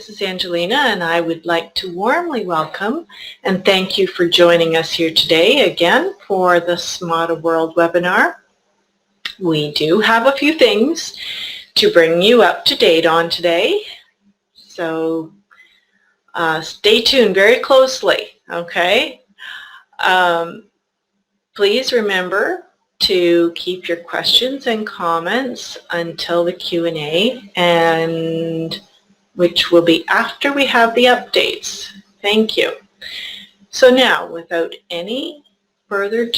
this is Angelina, and I would like to warmly welcome and thank you for joining us here today again for the Smada World webinar. We do have a few things to bring you up to date on today, so stay tuned very closely, okay? Please remember to keep your questions and comments until the Q&A, and which will be after we have the updates. Thank you. So now, without any further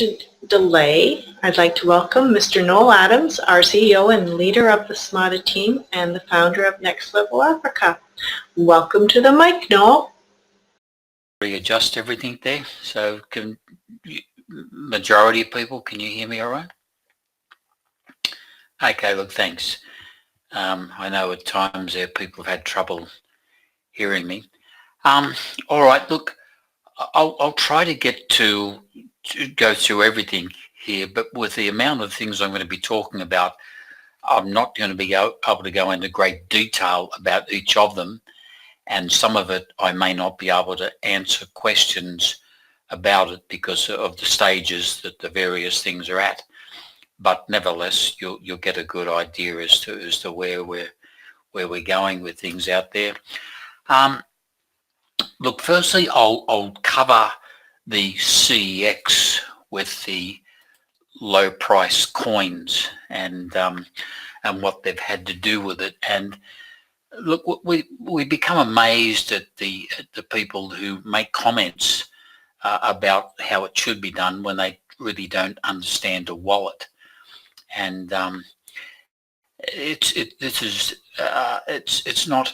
delay, I'd like to welcome Mr. Noel Adams, our CEO and leader of the Smada team and the founder of Next Level Africa. Welcome to the mic, Noel. Readjust everything there. So can majority of people, can you hear me all right? Okay, look, thanks. I know at times there people have had trouble hearing me. All right, look, I'll try to get to go through everything here, but with the amount of things I'm going to be talking about, I'm not going to be able to go into great detail about each of them, and some of it I may not be able to answer questions about it because of the stages that the various things are at. But nevertheless, you'll get a good idea as to where we're going with things out there. Look, firstly, I'll cover the CEX with the low price coins and what they've had to do with it. And look, we become amazed at the people who make comments about how it should be done when they really don't understand a wallet. And it's not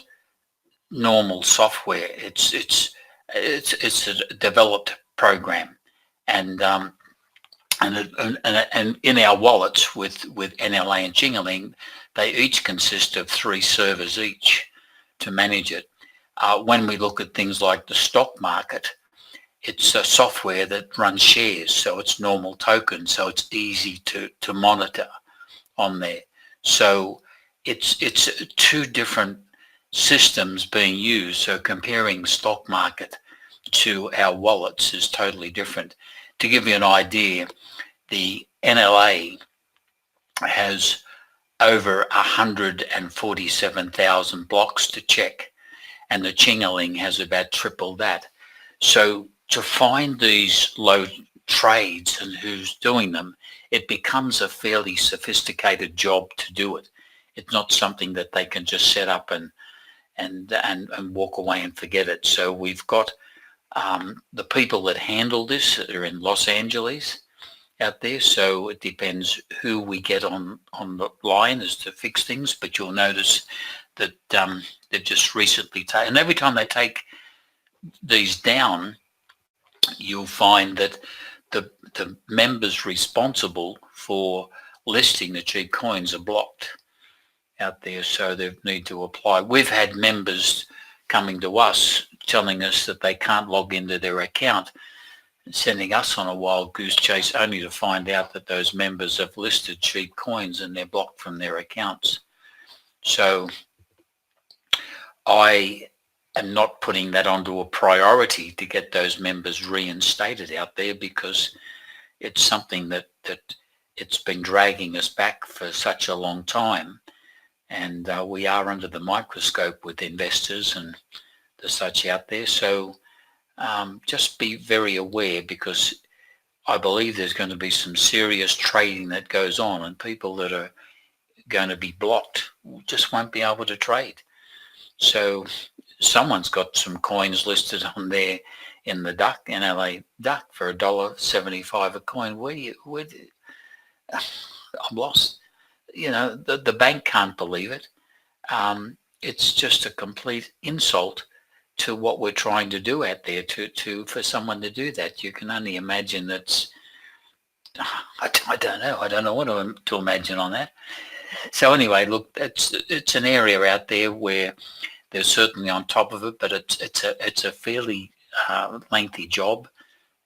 normal software. It's a developed program, and in our wallets with NLA and Jingling, they each consist of 3 servers each to manage it. When we look at things like the stock market, it's a software that runs shares, so it's normal tokens, so it's easy to monitor on there. So it's 2 different systems being used, so comparing stock market to our wallets is totally different. To give you an idea, the NLA has over 147,000 blocks to check, and the Jingling has about triple that. So to find these low trades and who's doing them, it becomes a fairly sophisticated job to do it. It's not something that they can just set up and walk away and forget it. So we've got the people that handle this are in Los Angeles out there. So it depends who we get on the line as to fix things. But you'll notice that they've just recently taken, and every time they take these down, you'll find that the members responsible for listing the cheap coins are blocked out there, so they need to apply. We've had members coming to us telling us that they can't log into their account, sending us on a wild goose chase only to find out that those members have listed cheap coins and they're blocked from their accounts. So I am not putting that onto a priority to get those members reinstated out there, because it's something that it's been dragging us back for such a long time, and we are under the microscope with investors and the such out there. So just be very aware, because I believe there's going to be some serious trading that goes on, and people that are going to be blocked just won't be able to trade. So someone's got some coins listed on there in the duck, NLA duck, for $1.75 a coin. I'm lost. You know, the bank can't believe it. It's just a complete insult to what we're trying to do out there. For someone to do that, you can only imagine that's. I don't know. I don't know what to imagine on that. So anyway, look, it's an area out there where they're certainly on top of it, but it's a fairly lengthy job.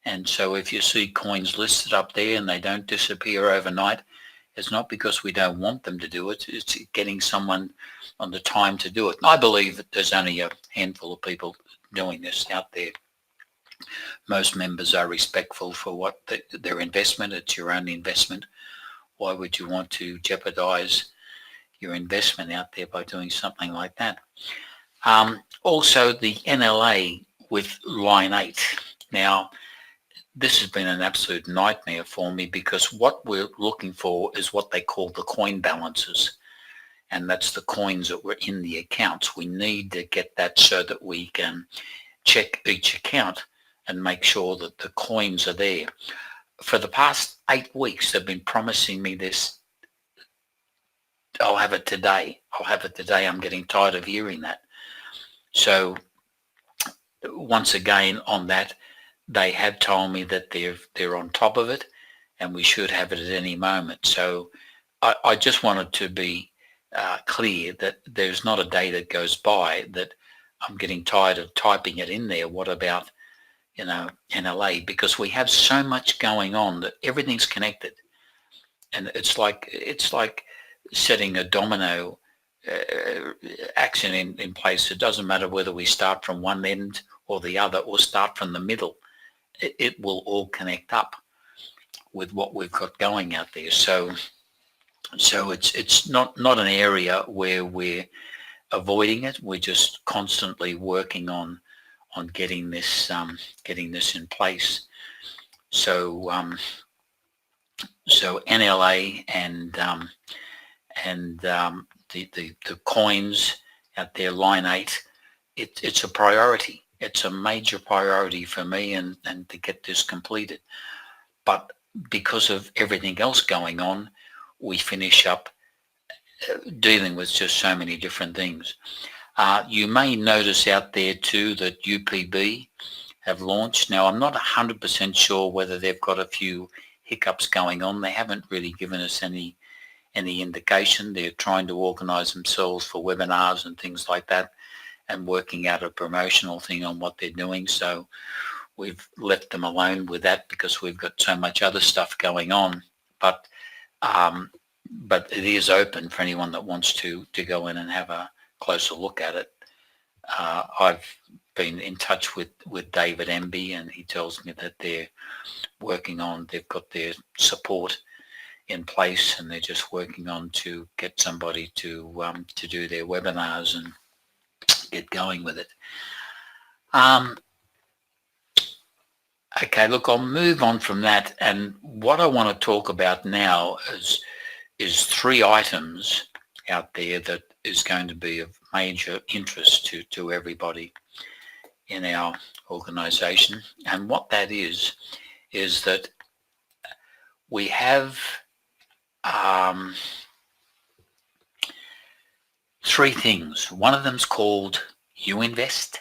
And so if you see coins listed up there and they don't disappear overnight, It's not because we don't want them to do it. It's getting someone on the time to do it. And I believe that there's only a handful of people doing this out there. Most members are respectful for what their investment. It's your own investment. Why would you want to jeopardize your investment out there by doing something like that? Also, the NLA with line 8. Now, this has been an absolute nightmare for me because what we're looking for is what they call the coin balances. And that's the coins that were in the accounts. We need to get that so that we can check each account and make sure that the coins are there. For the past 8 weeks, they've been promising me this. I'll have it today. I'll have it today. I'm getting tired of hearing that. So once again on that, they have told me that they're on top of it and we should have it at any moment. So I just wanted to be clear that there's not a day that goes by that I'm getting tired of typing it in there. What about, NLA? Because we have so much going on that everything's connected. And it's like setting a domino action in place. It doesn't matter whether we start from one end or the other or start from the middle. It will all connect up with what we've got going out there. So it's not an area where we're avoiding it. We're just constantly working on getting this in place. So NLA and the coins out there, line 8, it's a priority. It's a major priority for me and to get this completed. But because of everything else going on, we finish up dealing with just so many different things. You may notice out there too that UPB have launched. Now, I'm not 100% sure whether they've got a few hiccups going on. They haven't really given us any indication. They're trying to organise themselves for webinars and things like that and working out a promotional thing on what they're doing. So we've left them alone with that because we've got so much other stuff going on. But it is open for anyone that wants to go in and have a closer look at it. I've been in touch with David Emby, and he tells me that they're working on, they've got their support in place and they're just working on to get somebody to do their webinars and get going with it. Okay, look, I'll move on from that, and what I want to talk about now is 3 items out there that is going to be of major interest to everybody in our organisation. And what that is that we have 3 things. One of them's called UInvest.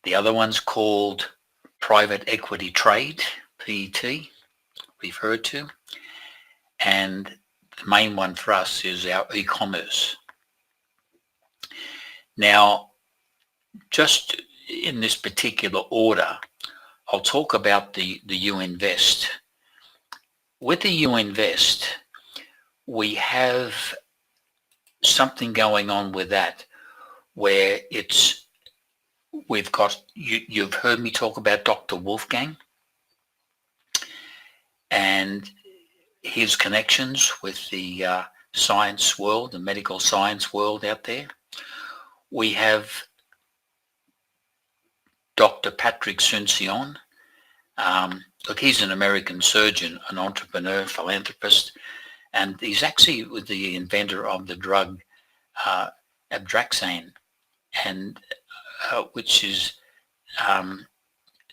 The other one's called Private Equity Trade, PET, referred to. And the main one for us is our e-commerce. Now, just in this particular order, I'll talk about the UInvest. With the UInvest, we have something going on with that where we've got, you've heard me talk about Dr. Wolfgang and his connections with the science world, the medical science world out there. We have Dr. Patrick Suncion. Look, he's an American surgeon, an entrepreneur, philanthropist, and he's actually the inventor of the drug Abdraxane, and which is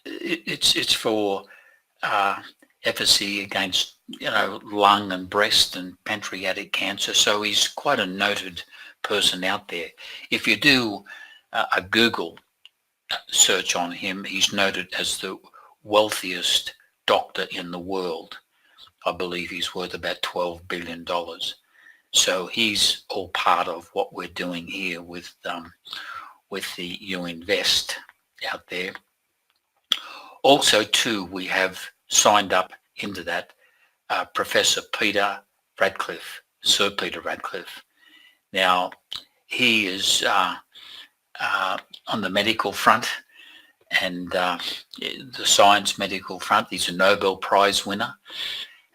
it's for efficacy against lung and breast and pancreatic cancer. So he's quite a noted person out there. If you do a Google search on him, he's noted as the wealthiest doctor in the world. I believe he's worth about $12 billion. So he's all part of what we're doing here with the UInvest out there. Also too, we have signed up into that Professor Peter Radcliffe, Sir Peter Radcliffe. Now, he is on the medical front and the science medical front. He's a Nobel Prize winner,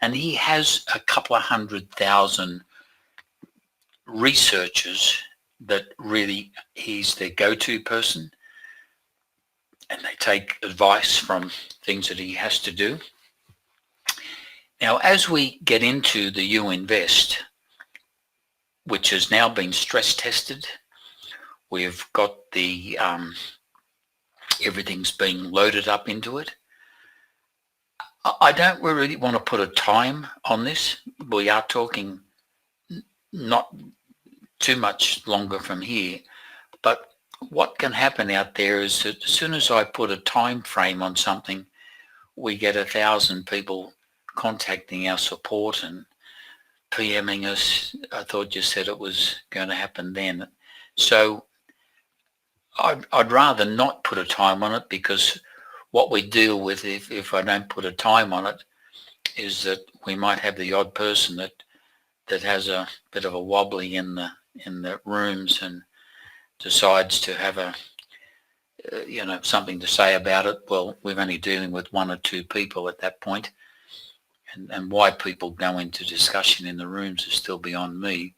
and he has a couple of 100,000 researchers that really he's their go-to person, and they take advice from things that he has to do. Now, as we get into the You Invest, which has now been stress tested, we've got the everything's being loaded up into it. I don't really want to put a time on this. We are talking not too much longer from here, but what can happen out there is that as soon as I put a time frame on something, we get 1,000 people contacting our support and PMing us. I thought you said it was going to happen then. So I'd rather not put a time on it, because what we deal with if I don't put a time on it is that we might have the odd person that has a bit of a wobbly in the rooms and decides to have a something to say about it. Well, we're only dealing with one or two people at that point, and why people go into discussion in the rooms is still beyond me.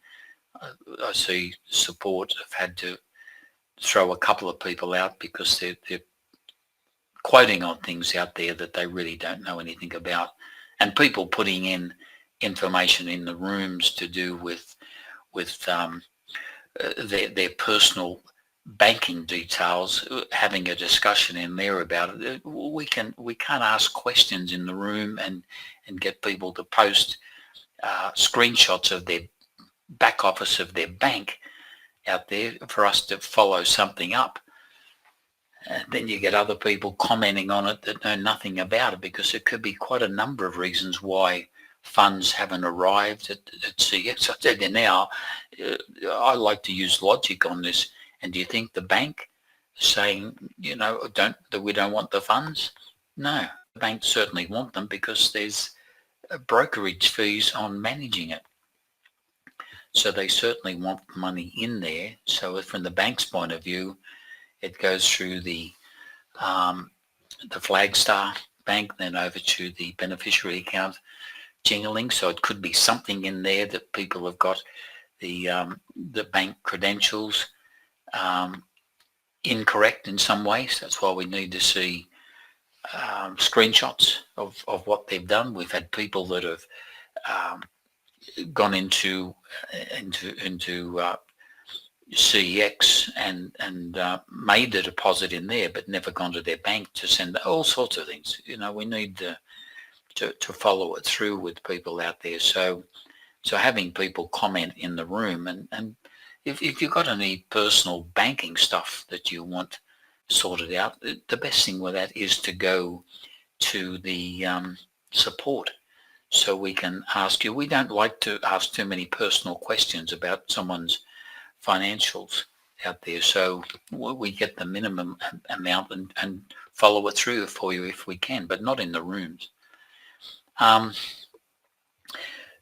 I see support have had to throw a couple of people out because they're quoting on things out there that they really don't know anything about, and people putting in information in the rooms to do with their personal banking details, having a discussion in there about it. We can't ask questions in the room and get people to post screenshots of their back office of their bank out there for us to follow something up. And then you get other people commenting on it that know nothing about it, because there could be quite a number of reasons why funds haven't arrived at CX. I tell you now, I like to use logic on this. And do you think the bank is saying, that we don't want the funds? No, the banks certainly want them, because there's brokerage fees on managing it. So they certainly want money in there. So from the bank's point of view, it goes through the Flagstar Bank, then over to the beneficiary account jingling. So it could be something in there that people have got the bank credentials incorrect in some ways. That's why we need to see screenshots of what they've done. We've had people that have gone into CEX and made the deposit in there, but never gone to their bank to send all sorts of things. We need to follow it through with people out there. So having people comment in the room, and if you've got any personal banking stuff that you want sorted out, the best thing with that is to go to the support, so we can ask you. We don't like to ask too many personal questions about someone's financials out there, so we get the minimum amount and follow it through for you if we can, but not in the rooms.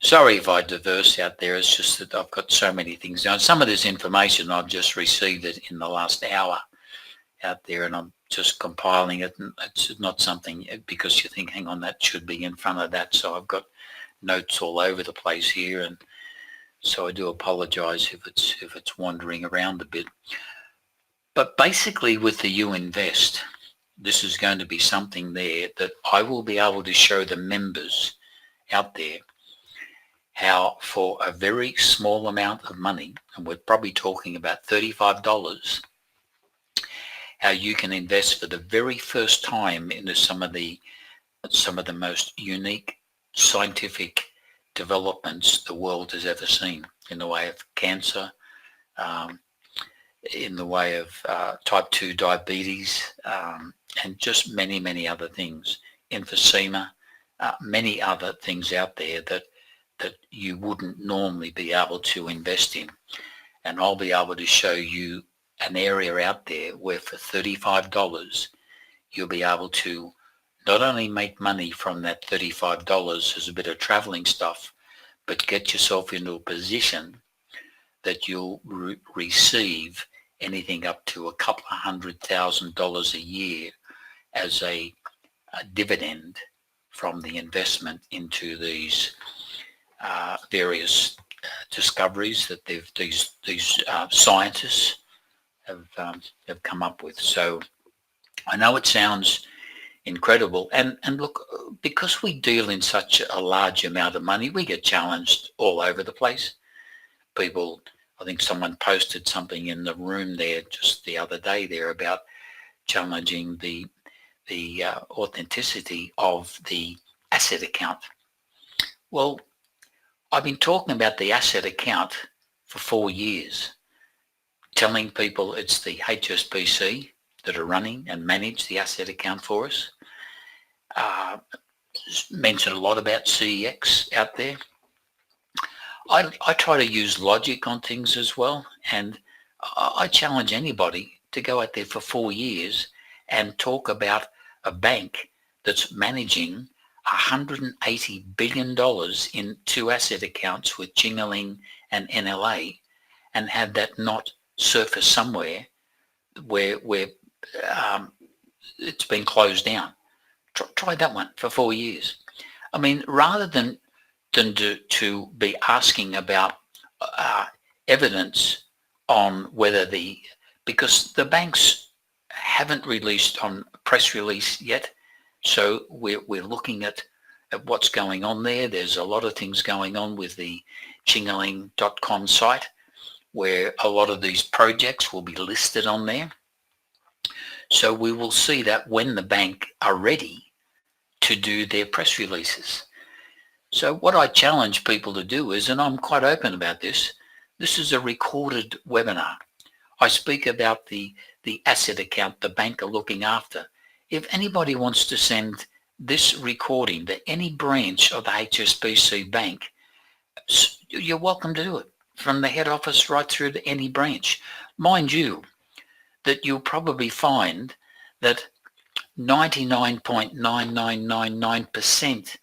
Sorry if I diverse out there. It's just that I've got so many things now. Some of this information I've just received it in the last hour out there, and I'm just compiling it, and it's not something because you think, hang on, that should be in front of that. So I've got notes all over the place here, and so I do apologize if it's wandering around a bit. But basically with the You Invest, this is going to be something there that I will be able to show the members out there how, for a very small amount of money, and we're probably talking about $35, how you can invest for the very first time into some of the most unique scientific developments the world has ever seen, in the way of cancer, in the way of type 2 diabetes, and just many, many other things, emphysema, many other things out there that you wouldn't normally be able to invest in. And I'll be able to show you an area out there where for $35 you'll be able to not only make money from that $35 as a bit of traveling stuff, but get yourself into a position that you'll receive anything up to a couple of $100,000 a year as a dividend from the investment into these various discoveries that these scientists have come up with. So I know it sounds incredible, and look, because we deal in such a large amount of money, we get challenged all over the place. People, I think someone posted something in the room there just the other day there about challenging the authenticity of the asset account. Well, I've been talking about the asset account for 4 years, telling people it's the HSBC that are running and manage the asset account for us. Mentioned a lot about CEX out there. I try to use logic on things as well, and I challenge anybody to go out there for 4 years and talk about a bank that's managing $180 billion in 2 asset accounts with Jingaling and NLA, and have that not surface somewhere where it's been closed down. Try that one for 4 years. I mean, rather than to be asking about evidence on whether because the banks haven't released on press release yet, so we're looking at what's going on there. There's a lot of things going on with the Jingaling.com site, where a lot of these projects will be listed on there. So we will see that when the bank are ready to do their press releases. So what I challenge people to do is, and I'm quite open about this is a recorded webinar. I speak about the asset account the bank are looking after. If anybody wants to send this recording to any branch of the HSBC bank, you're welcome to do it, from the head office right through to any branch. Mind you, that you'll probably find that 99.9999%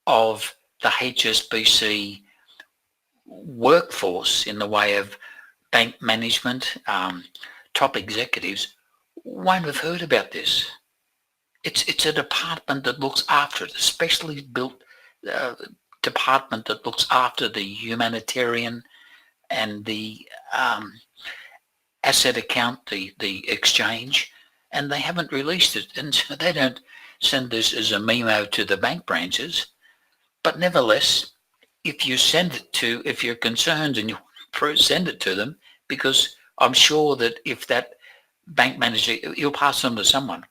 of the HSBC workforce in the way of bank management, top executives, won't have heard about this. It's a department that looks after it, a specially built department that looks after the humanitarian and the asset account, the exchange, and they haven't released it, and so they don't send this as a memo to the bank branches. But nevertheless, if you're concerned and you send it to them, because I'm sure that if that bank manager, you'll pass them to someone.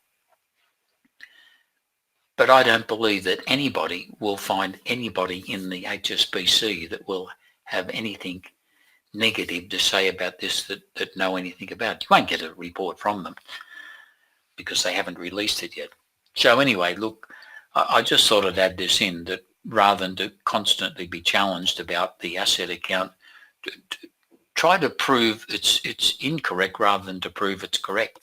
But I don't believe that anybody will find anybody in the HSBC that will have anything negative to say about this that know anything about. You won't get a report from them because they haven't released it yet. So anyway, look, I just thought I'd add this in, that rather than to constantly be challenged about the asset account, try to prove it's incorrect rather than to prove it's correct,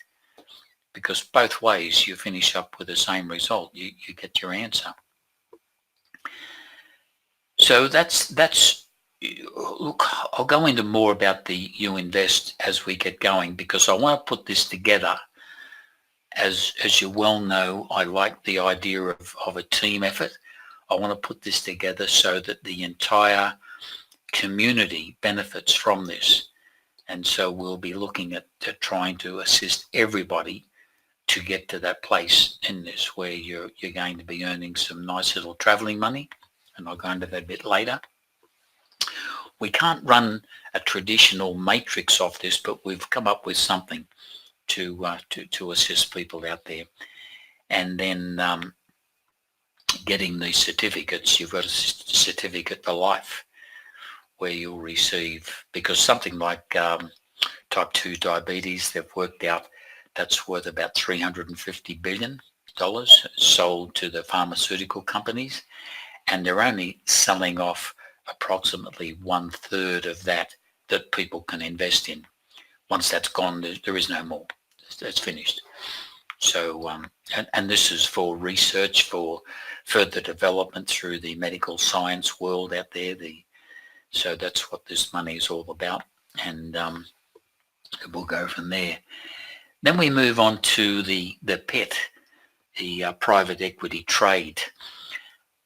because both ways you finish up with the same result. You get your answer. So that's look, I'll go into more about the You Invest as we get going, because I want to put this together. As you well know, I like the idea of a team effort. I want to put this together so that the entire community benefits from this. And so we'll be looking at trying to assist everybody to get to that place in this where you're going to be earning some nice little traveling money, and I'll go into that a bit later. We can't run a traditional matrix off this, but we've come up with something to assist people out there. And then getting these certificates, you've got a certificate for life where you'll receive, because something like type 2 diabetes, they've worked out that's worth about $350 billion sold to the pharmaceutical companies, and they're only selling off approximately 1/3 of that people can invest in. Once that's gone, there is no more. It's finished. So, and this is for research, for further development through the medical science world out there. So that's what this money is all about, and we'll go from there. Then we move on to the PET, the private equity trade.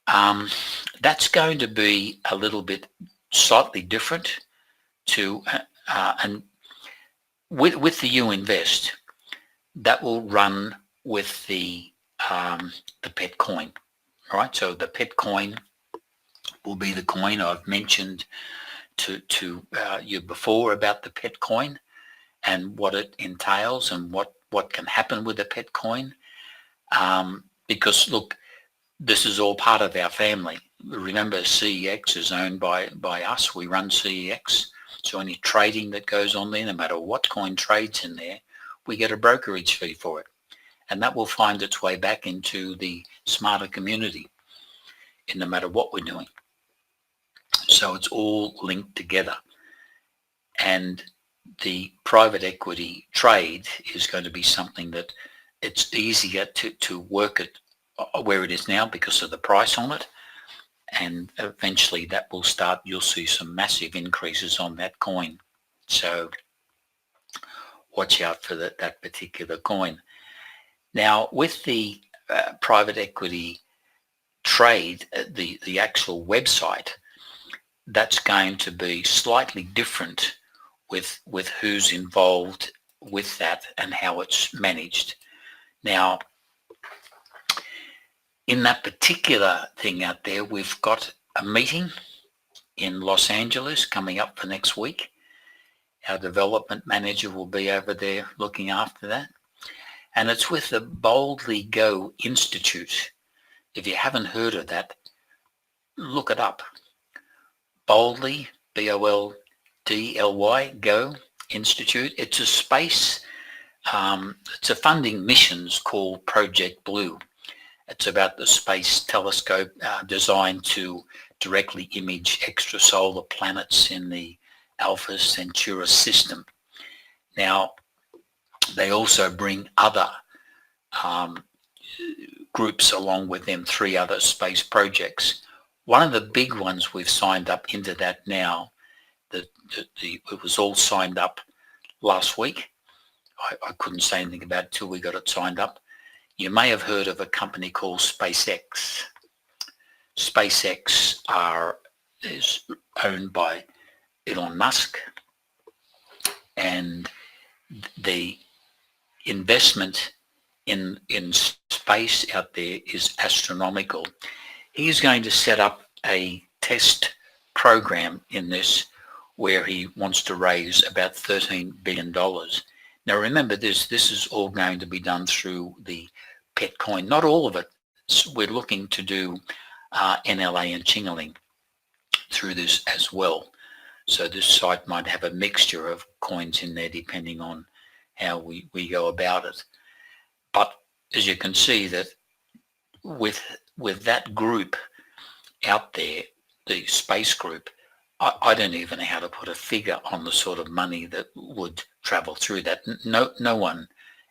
That's going to be a little bit slightly different to, and with the You Invest, that will run with the PET coin, right? So the PET coin will be the coin I've mentioned to you before about the PET coin and what it entails and what can happen with the PET coin. Because look, this is all part of our family. Remember, CEX is owned by us. We run CEX. So any trading that goes on there, no matter what coin trades in there, we get a brokerage fee for it. And that will find its way back into the Smada community, no matter what we're doing. So it's all linked together. And the private equity trade is going to be something that it's easier to work it where it is now because of the price on it. And eventually that will start, you'll see some massive increases on that coin. So watch out for that particular coin. Now with the private equity trade, the actual website, that's going to be slightly different with who's involved with that and how it's managed. Now, in that particular thing out there, we've got a meeting in Los Angeles coming up for next week. Our development manager will be over there looking after that. And it's with the Boldly Go Institute. If you haven't heard of that, look it up. Boldly, B-O-L-D-L-Y, Go Institute. It's a space, it's a funding missions called Project Blue. It's about the space telescope designed to directly image extrasolar planets in the Alpha Centaurus system. Now, they also bring other groups along with them, 3 other space projects. One of the big ones we've signed up into that now, it was all signed up last week. I couldn't say anything about it till we got it signed up. You may have heard of a company called SpaceX. SpaceX is owned by Elon Musk, and the investment in space out there is astronomical. He's going to set up a test program in this where he wants to raise about $13 billion. Now remember this is all going to be done through the PET coin. Not all of it. We're looking to do NLA and Chingaling through this as well. So this site might have a mixture of coins in there depending on how we go about it. But as you can see that with that group out there, the space group, I don't even know how to put a figure on the sort of money that would travel through that. No one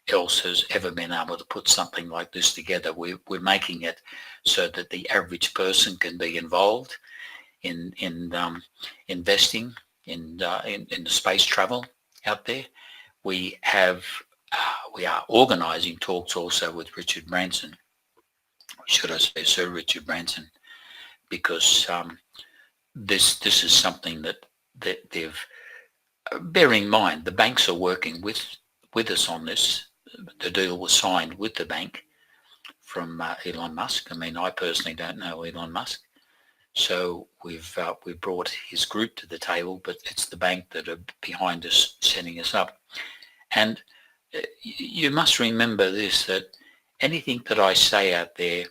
else has ever been able to put something like this together. We're making it so that the average person can be involved in investing in the space travel out there. We are organising talks also with Richard Branson. Should I say Sir Richard Branson? Because this is something that they've, bear in mind, the banks are working with us on this. The deal was signed with the bank from Elon Musk. I mean, I personally don't know Elon Musk. So we've brought his group to the table, but it's the bank that are behind us, setting us up. And you must remember this, that anything that I say out there,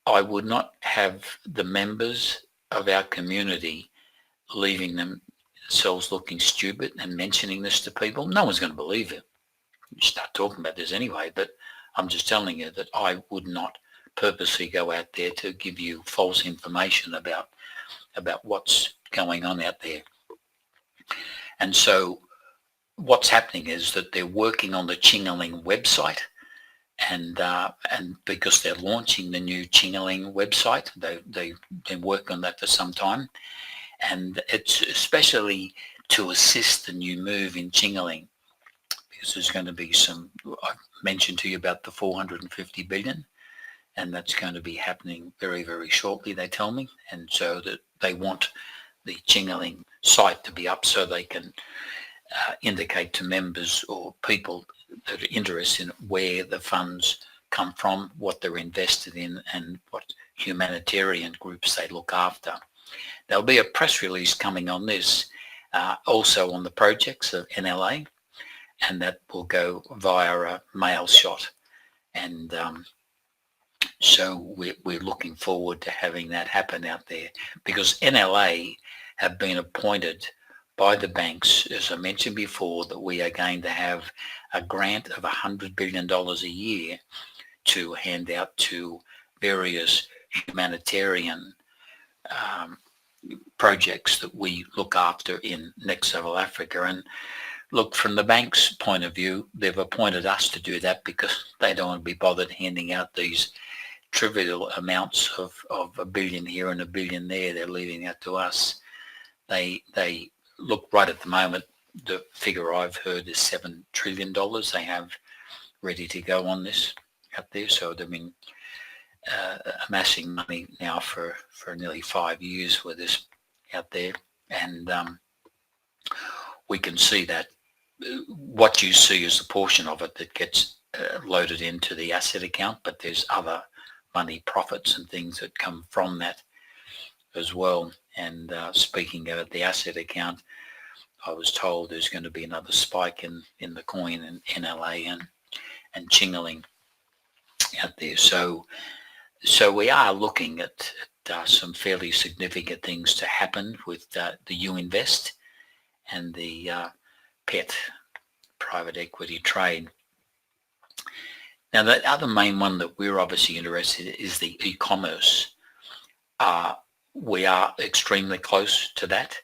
I would not have the members of our community leaving themselves looking stupid and mentioning this to people. No one's going to believe it. You start talking about this anyway, but I'm just telling you that I would not purposely go out there to give you false information about what's going on out there. And so what's happening is that they're working on the Chingaling website. and because they're launching the new Chingaling website, they've been working on that for some time, and it's especially to assist the new move in Chingaling, because there's going to be some, I've mentioned to you about the 450 billion, and that's going to be happening very, very shortly, they tell me, and so that they want the Chingaling site to be up so they can indicate to members or people that are interested in where the funds come from, what they're invested in, and what humanitarian groups they look after. There'll be a press release coming on this, also on the projects of NLA, and that will go via a mail shot. And so we're looking forward to having that happen out there, because NLA have been appointed by the banks, as I mentioned before, that we are going to have a grant of $100 billion a year to hand out to various humanitarian projects that we look after in Next Level Africa. And look, from the bank's point of view, they've appointed us to do that because they don't want to be bothered handing out these trivial amounts of $1 billion here and $1 billion there. They're leaving that to us. They look, right at the moment, the figure I've heard is $7 trillion they have ready to go on this out there. So they've been amassing money now for nearly 5 years with this out there. And we can see that what you see is a portion of it that gets loaded into the asset account, but there's other money, profits and things that come from that as well. And speaking of the asset account, I was told there's going to be another spike in the coin in NLA and Chingaling out there. So we are looking at some fairly significant things to happen with the U-Invest and the PET, private equity trade. Now, the other main one that we're obviously interested in is the e-commerce. We are extremely close to that.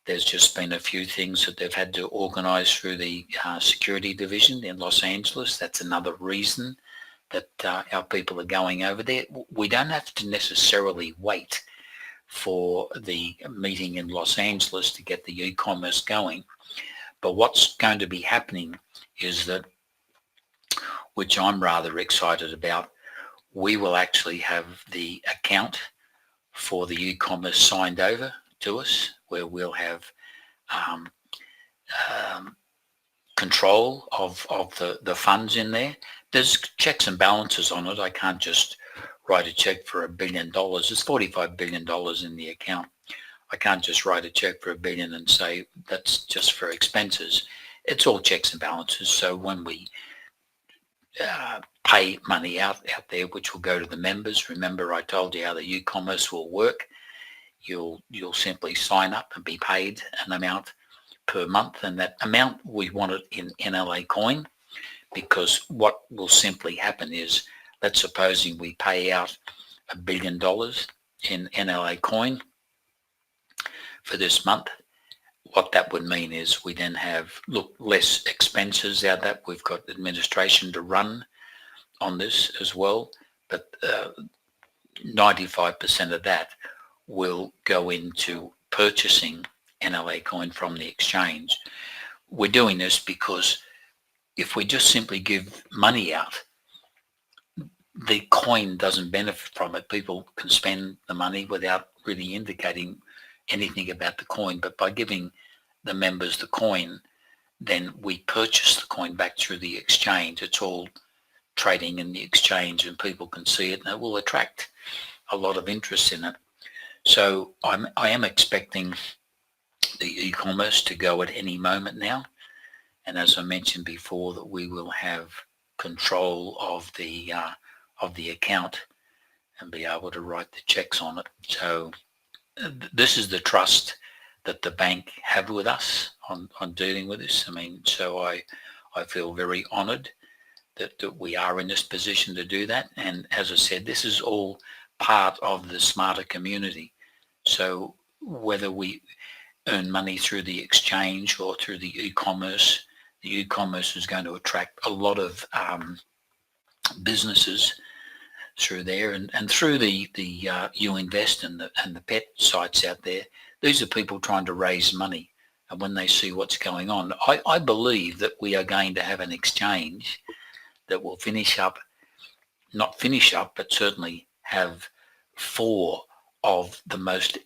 There's just been a few things that they've had to organise through the security division in Los Angeles. That's another reason that our people are going over there. We don't have to necessarily wait for the meeting in Los Angeles to get the e-commerce going. But what's going to be happening is that, which I'm rather excited about, we will actually have the account for the e-commerce signed over to us, where we'll have control of the funds in there. There's checks and balances on it. I can't just write a check for $1 billion. There's $45 billion in the account. I can't just write a check for $1 billion and say that's just for expenses. It's all checks and balances. So when we pay money out there, which will go to the members, remember I told you how the e-commerce will work. You'll simply sign up and be paid an amount per month, and that amount we want it in NLA coin, because what will simply happen is, let's supposing we pay out $1 billion in NLA coin for this month. What that would mean is we then have less expenses out that. We've got administration to run on this as well, but 95% of that will go into purchasing NLA coin from the exchange. We're doing this because if we just simply give money out, the coin doesn't benefit from it. People can spend the money without really indicating anything about the coin, but by giving the members the coin, then we purchase the coin back through the exchange. It's all trading in the exchange and people can see it, and it will attract a lot of interest in it. So I am expecting the e-commerce to go at any moment now, and as I mentioned before, that we will have control of the account and be able to write the checks on it. So this is the trust that the bank have with us on dealing with this. I mean, so I feel very honoured that we are in this position to do that. And as I said, this is all part of the Smada community. So whether we earn money through the exchange or through the e-commerce is going to attract a lot of businesses through there, and through the You Invest and the pet sites out there. These are people trying to raise money, and when they see what's going on, I believe that we are going to have an exchange that will not finish up, but certainly have 4 of the most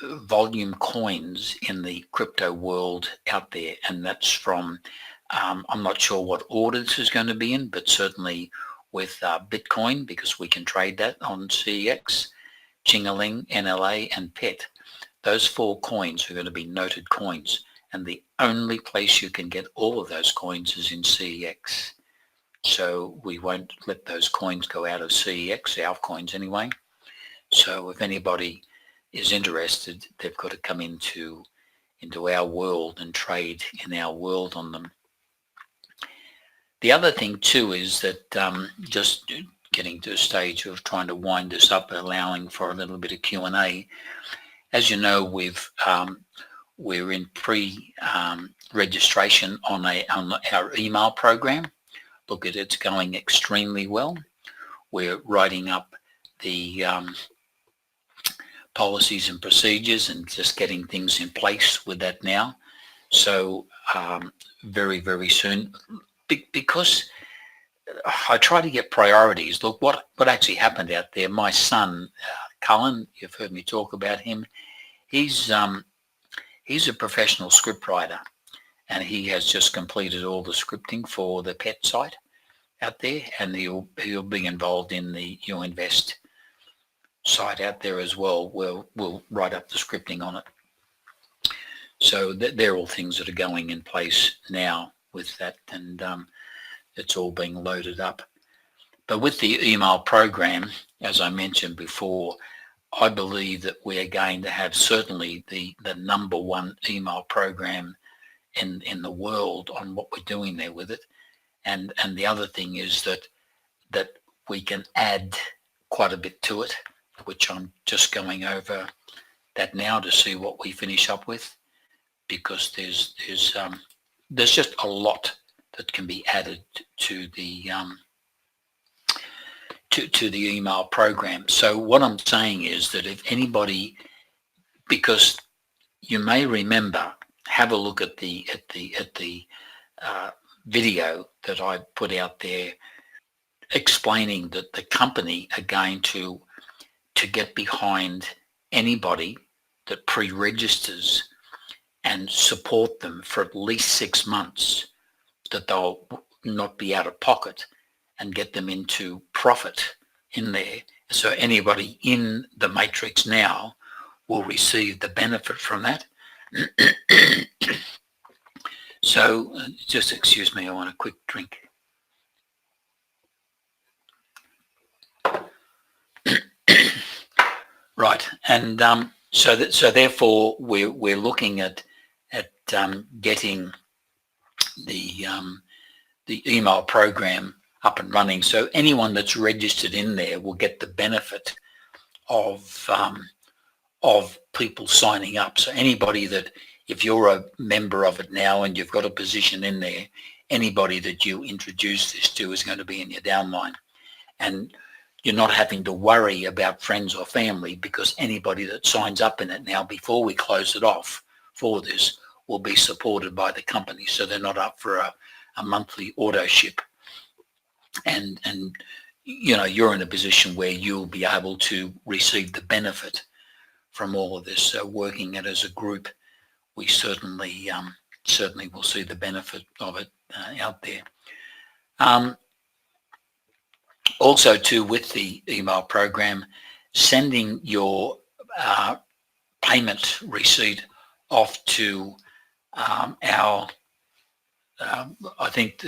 volume coins in the crypto world out there, and that's from I'm not sure what order this is going to be in, but certainly with Bitcoin, because we can trade that on CEX, Chingaling, NLA, and PET. Those 4 coins are going to be noted coins, and the only place you can get all of those coins is in CEX. So we won't let those coins go out of CEX, our coins anyway. So if anybody is interested, they've got to come into our world and trade in our world on them. The other thing too is that just getting to a stage of trying to wind this up, allowing for a little bit of Q&A. As you know, we're in pre-registration on our email program. Look, it's going extremely well. We're writing up the policies and procedures and just getting things in place with that now. So very, very soon, because I try to get priorities. Look, what actually happened out there, my son, Cullen, you've heard me talk about him. He's a professional scriptwriter, and he has just completed all the scripting for the pet site out there, and he'll be involved in the You Invest site out there as well. We'll write up the scripting on it. So they're all things that are going in place now with that, and it's all being loaded up. But with the email program, as I mentioned before, I believe that we are going to have certainly the number 1 email program in the world on what we're doing there with it. And the other thing is that we can add quite a bit to it, which I'm just going over that now to see what we finish up with, because there's just a lot that can be added to the to the email program. So what I'm saying is that if anybody, because you may remember, have a look at the video that I put out there explaining that the company are going to get behind anybody that pre-registers and support them for at least 6 months, that they'll not be out of pocket, and get them into profit in there. So anybody in the matrix now will receive the benefit from that. So just excuse me, I want a quick drink. Right, and so therefore we're looking at getting the email program up and running. So anyone that's registered in there will get the benefit of people signing up. So anybody that, if you're a member of it now and you've got a position in there, anybody that you introduce this to is going to be in your downline, and you're not having to worry about friends or family, because anybody that signs up in it now, before we close it off for this, will be supported by the company. So they're not up for a monthly auto ship. And you know, you're in a position where you'll be able to receive the benefit from all of this. So working it as a group, we certainly will see the benefit of it out there. Also too, with the email program, sending your payment receipt off to our, I think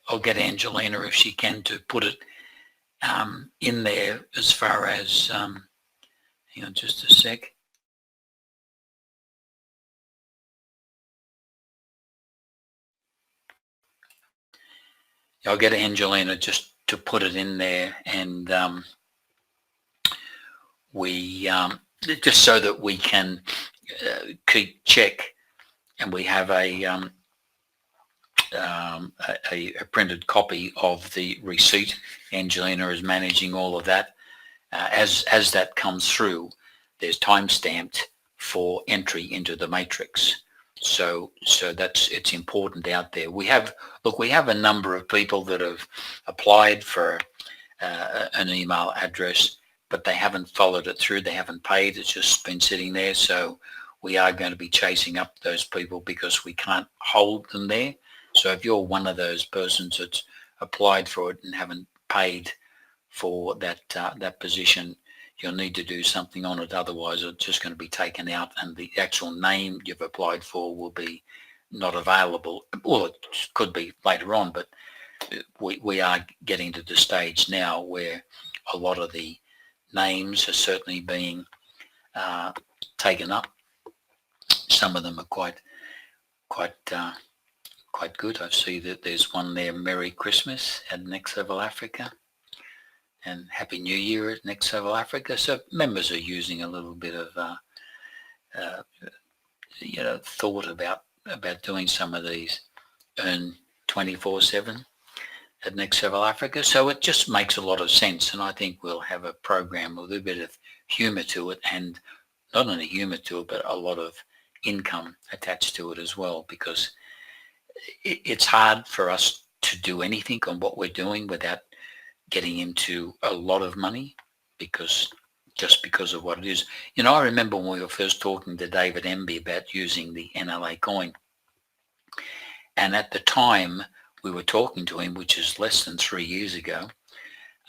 I'll get Angelina, if she can, to put it in there as far as, hang on just a sec. I'll get Angelina just to put it in there, and we just so that we can keep check, and we have a a printed copy of the receipt. Angelina is managing all of that. As that comes through, there's time stamped for entry into the matrix. So it's important out there. We have a number of people that have applied for an email address, but they haven't followed it through. They haven't paid. It's just been sitting there. So we are going to be chasing up those people because we can't hold them there. So if you're one of those persons that's applied for it and haven't paid for that position, you'll need to do something on it. Otherwise, it's just going to be taken out, and the actual name you've applied for will be not available. Well, it could be later on, but we are getting to the stage now where a lot of the names are certainly being taken up. Some of them are quite good. I see that there's one there, Merry Christmas at Next Level Africa, and Happy New Year at Next Level Africa. So members are using a little bit of thought about doing some of these. Earn 24/7 at Next Level Africa. So it just makes a lot of sense, and I think we'll have a program with a bit of humour to it, and not only humour to it, but a lot of income attached to it as well, because it's hard for us to do anything on what we're doing without getting into a lot of money, because of what it is. I remember when we were first talking to David Emby about using the NLA coin, and at the time we were talking to him, which is less than 3 years ago,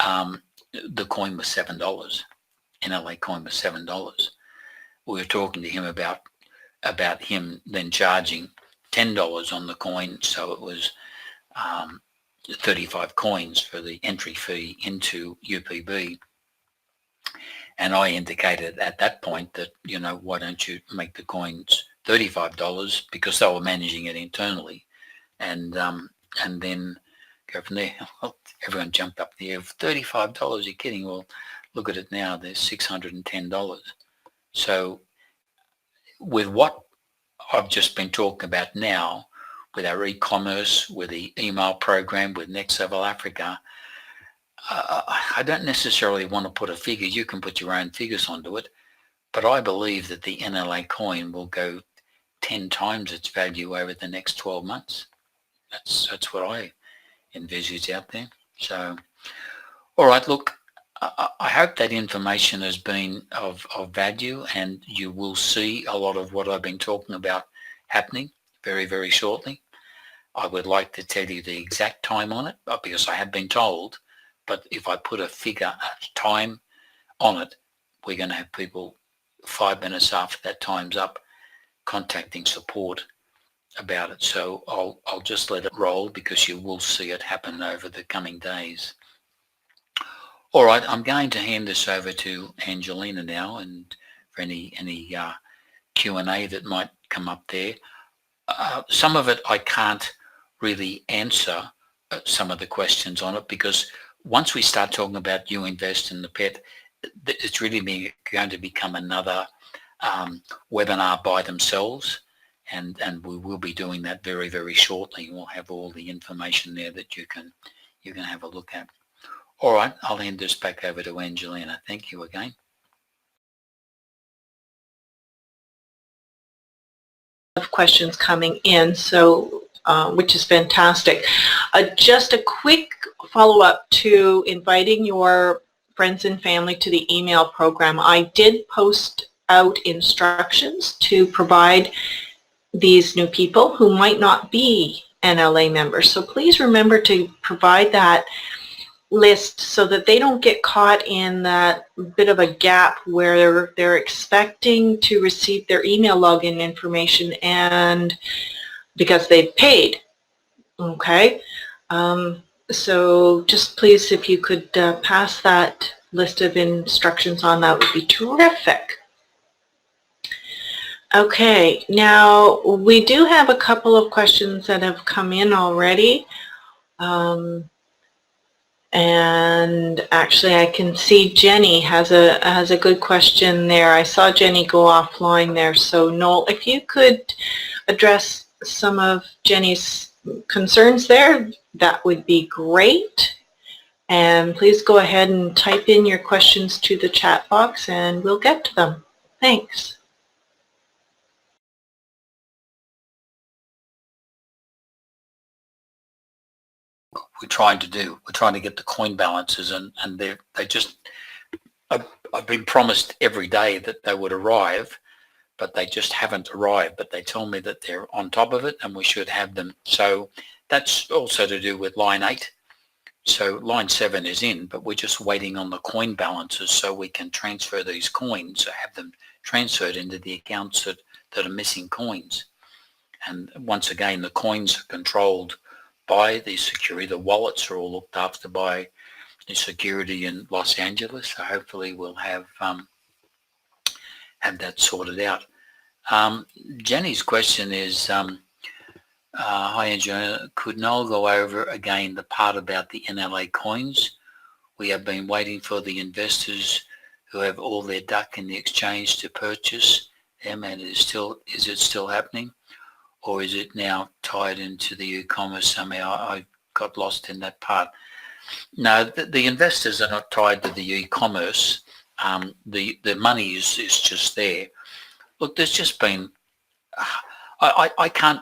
the coin was $7. NLA coin was $7. We were talking to him about him then charging $10 on the coin, so it was 35 coins for the entry fee into UPB. And I indicated at that point that, why don't you make the coins $35, because they were managing it internally, and then go from there. Well, everyone jumped up in the air. $35, you're kidding. Well, look at it now, there's $610. So with what I've just been talking about now, with our e-commerce, with the email program, with Next Level Africa, I don't necessarily want to put a figure. You can put your own figures onto it, but I believe that the NLA coin will go 10 times its value over the next 12 months. That's what I envisage out there. So, all right, look, I hope that information has been of value, and you will see a lot of what I've been talking about happening very, very shortly. I would like to tell you the exact time on it, because I have been told, but if I put a figure, a time on it, we're going to have people 5 minutes after that time's up contacting support about it. So I'll just let it roll, because you will see it happen over the coming days. All right, I'm going to hand this over to Angelina now, and for any Q&A that might come up there. Some of it I can't really answer, some of the questions on it, because once we start talking about You Invest in the Pet, it's really going to become another webinar by themselves, and we will be doing that very, very shortly. We'll have all the information there that you can have a look at. All right, I'll hand this back over to Angelina. Thank you again. Of questions coming in, so which is fantastic. Just a quick follow-up to inviting your friends and family to the email program. I did post out instructions to provide these new people who might not be NLA members. So please remember to provide that list so that they don't get caught in that bit of a gap where they're expecting to receive their email login information, and because they've paid. Okay, so just please, if you could pass that list of instructions on, that would be terrific. Okay, now we do have a couple of questions that have come in already. And actually I can see Jenny has a good question there. I saw Jenny go offline there. So Noel, if you could address some of Jenny's concerns there, that would be great. And please go ahead and type in your questions to the chat box and we'll get to them. Thanks. We're trying to get the coin balances, and they just, I've been promised every day that they would arrive, but they just haven't arrived. But they tell me that they're on top of it and we should have them. So that's also to do with line 8. So line 7 is in, but we're just waiting on the coin balances so we can transfer these coins, so have them transferred into the accounts that are missing coins. And once again, the coins are controlled by the security. The wallets are all looked after by the security in Los Angeles. So hopefully we'll have that sorted out. Jenny's question is, hi, Angela. Could Noel go over again the part about the NLA coins? We have been waiting for the investors who have all their duck in the exchange to purchase them, and is it still happening? Or is it now tied into the e-commerce somehow? I got lost in that part. No, the investors are not tied to the e-commerce. The money is just there. Look, there's just been, I can't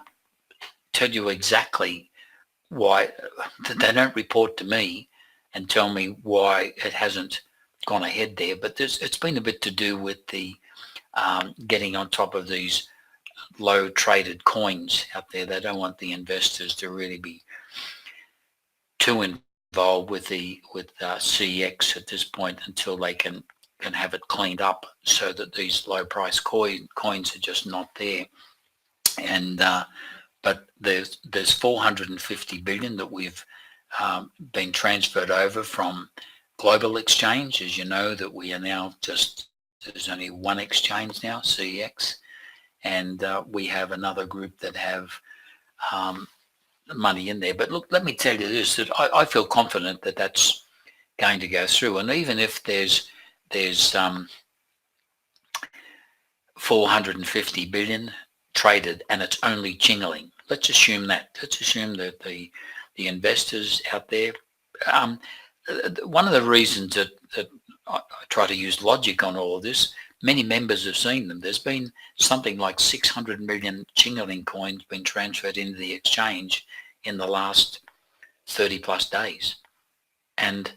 tell you exactly why. They don't report to me and tell me why it hasn't gone ahead there, but it's been a bit to do with the getting on top of these low traded coins out there. They don't want the investors to really be too involved with CX at this point until they can have it cleaned up, so that these low price coins are just not there. And but there's 450 billion that we've been transferred over from global exchange. As you know, that we are now there's only one exchange now, CX. And we have another group that have money in there. But look, let me tell you this, that I feel confident that that's going to go through. And even if there's 450 billion traded and it's only jingling, let's assume that. Let's assume that the investors out there, one of the reasons that I try to use logic on all of this, many members have seen them. There's been something like 600 million Chingaling coins been transferred into the exchange in the last 30 plus days. And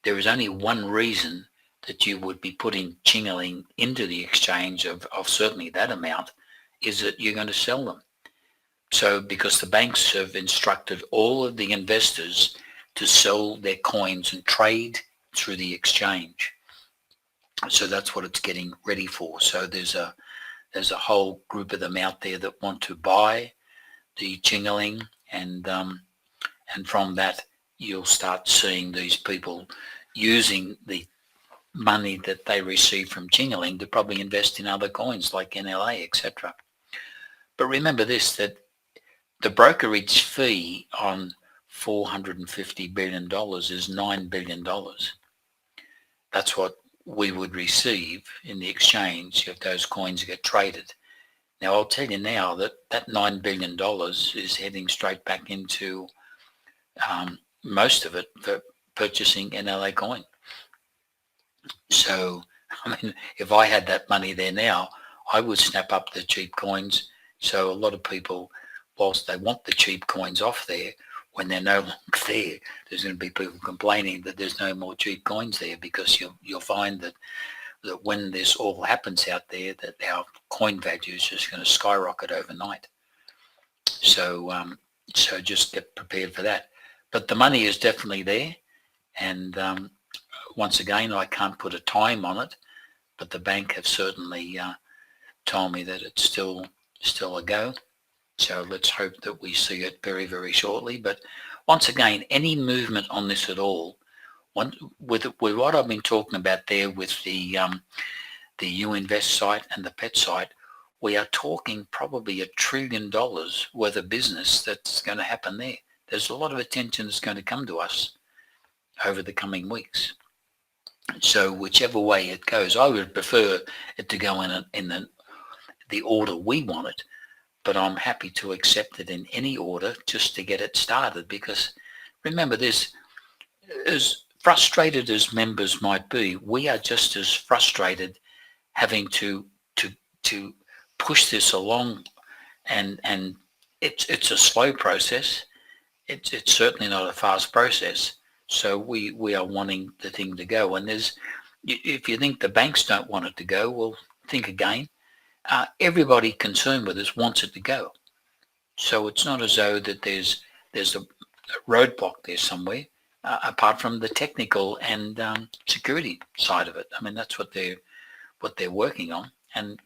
there is only one reason that you would be putting Chingaling into the exchange of certainly that amount, is that you're going to sell them. So because the banks have instructed all of the investors to sell their coins and trade through the exchange. So that's what it's getting ready for. So there's a whole group of them out there that want to buy the Chingaling, and from that you'll start seeing these people using the money that they receive from Chingaling to probably invest in other coins like NLA, etc. But remember this, that the brokerage fee on $450 billion is $9 billion. That's what we would receive in the exchange if those coins get traded. Now, I'll tell you now that $9 billion is heading straight back into most of it for purchasing NLA coin. So, I mean, if I had that money there now, I would snap up the cheap coins. So a lot of people, whilst they want the cheap coins off there, when they're no longer there, there's going to be people complaining that there's no more cheap coins there, because you'll find that when this all happens out there, that our coin value is just going to skyrocket overnight. So so just get prepared for that. But the money is definitely there, and once again, I can't put a time on it, but the bank have certainly told me that it's still a go. So let's hope that we see it very, very shortly. But once again, any movement on this at all, with what I've been talking about there with the UInvest site and the PET site, we are talking probably $1 trillion worth of business that's going to happen there. There's a lot of attention that's going to come to us over the coming weeks. So whichever way it goes, I would prefer it to go in the order we want it. but I'm happy to accept it in any order just to get it started, because remember, this, as frustrated as members might be, we are just as frustrated having to push this along, and it's a slow process. It's certainly not a fast process. So we are wanting the thing to go. And if you think the banks don't want it to go, well, think again. Everybody concerned with this wants it to go. So it's not as though that there's a roadblock there somewhere, apart from the technical and security side of it. I mean, that's what they're working on. And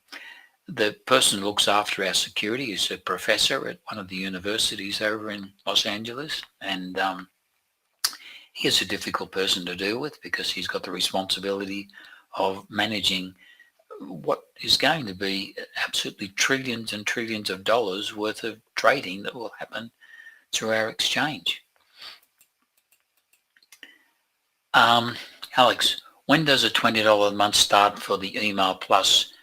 the person who looks after our security is a professor at one of the universities over in Los Angeles, and he is a difficult person to deal with because he's got the responsibility of managing what is going to be absolutely trillions and trillions of dollars worth of trading that will happen through our exchange. Alex, when does a $20 a month start for the email plus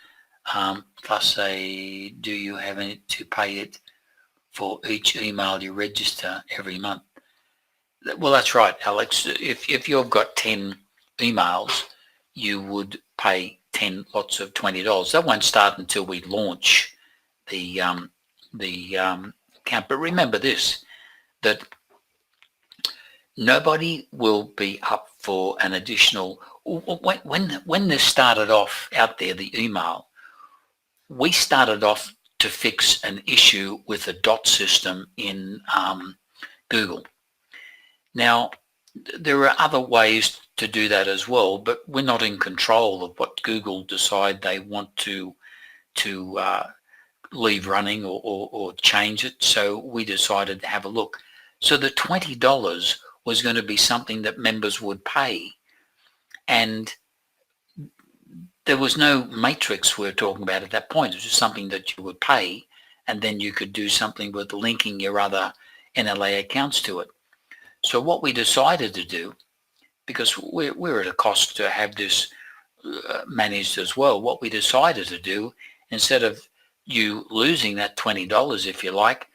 do you have any to pay it for each email you register every month? Well, that's right, Alex. If you've got 10 emails, you would pay 10 lots of $20. That won't start until we launch the account. But remember this, that nobody will be up for an additional, when this started off out there, the email, we started off to fix an issue with a dot system in Google. Now, there are other ways to do that as well, but we're not in control of what Google decide they want to leave running or change it. So we decided to have a look. So the $20 was going to be something that members would pay, and there was no matrix we were talking about at that point. It was just something that you would pay, and then you could do something with linking your other NLA accounts to it. So what we decided to do, because we're at a cost to have this managed as well, what we decided to do, instead of you losing that $20, if you like,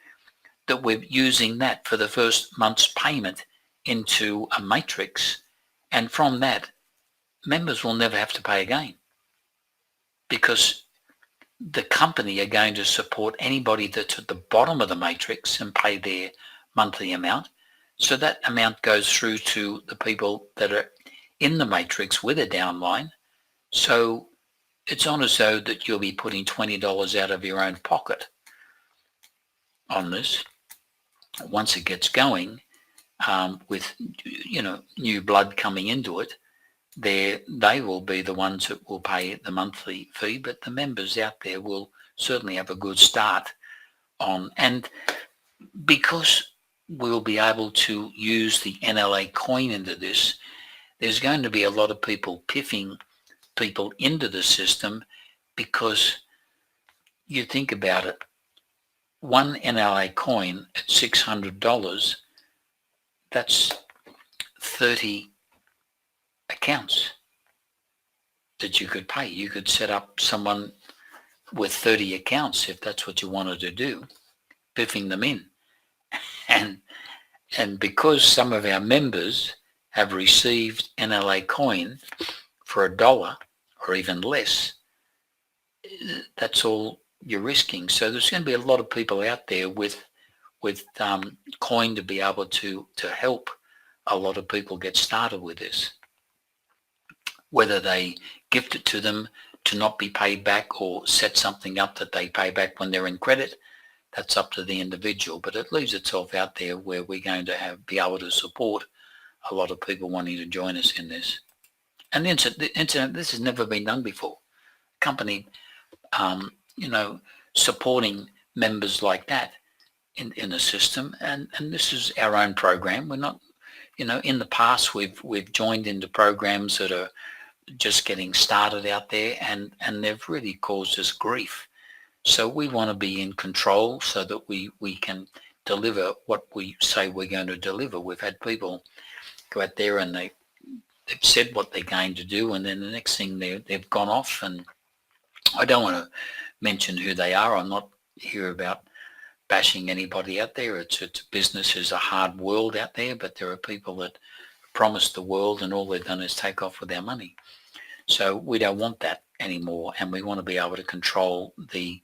that we're using that for the first month's payment into a matrix, and from that, members will never have to pay again, because the company are going to support anybody that's at the bottom of the matrix and pay their monthly amount. So that amount goes through to the people that are in the matrix with a downline. So it's not as though that you'll be putting $20 out of your own pocket on this. Once it gets going, with new blood coming into it, they will be the ones that will pay the monthly fee, but the members out there will certainly have a good start on. And because we'll be able to use the NLA coin into this, there's going to be a lot of people piffing people into the system, because you think about it, one NLA coin at $600, that's 30 accounts that you could pay. You could set up someone with 30 accounts if that's what you wanted to do, piffing them in. And because some of our members have received NLA coin for $1 or even less, that's all you're risking. So there's going to be a lot of people out there with coin to be able to help a lot of people get started with this. Whether they gift it to them to not be paid back, or set something up that they pay back when they're in credit, that's up to the individual. But it leaves itself out there where we're going to be able to support a lot of people wanting to join us in this. And the internet, this has never been done before. Company, supporting members like that in the system, and this is our own program. We're not, in the past we've joined into programs that are just getting started out there, and they've really caused us grief. So we want to be in control so that we can deliver what we say we're going to deliver. We've had people go out there and they've said what they're going to do, and then the next thing they've gone off, and I don't want to mention who they are. I'm not here about bashing anybody out there. It's business is a hard world out there, but there are people that promise the world and all they've done is take off with their money. So we don't want that anymore, and we want to be able to control the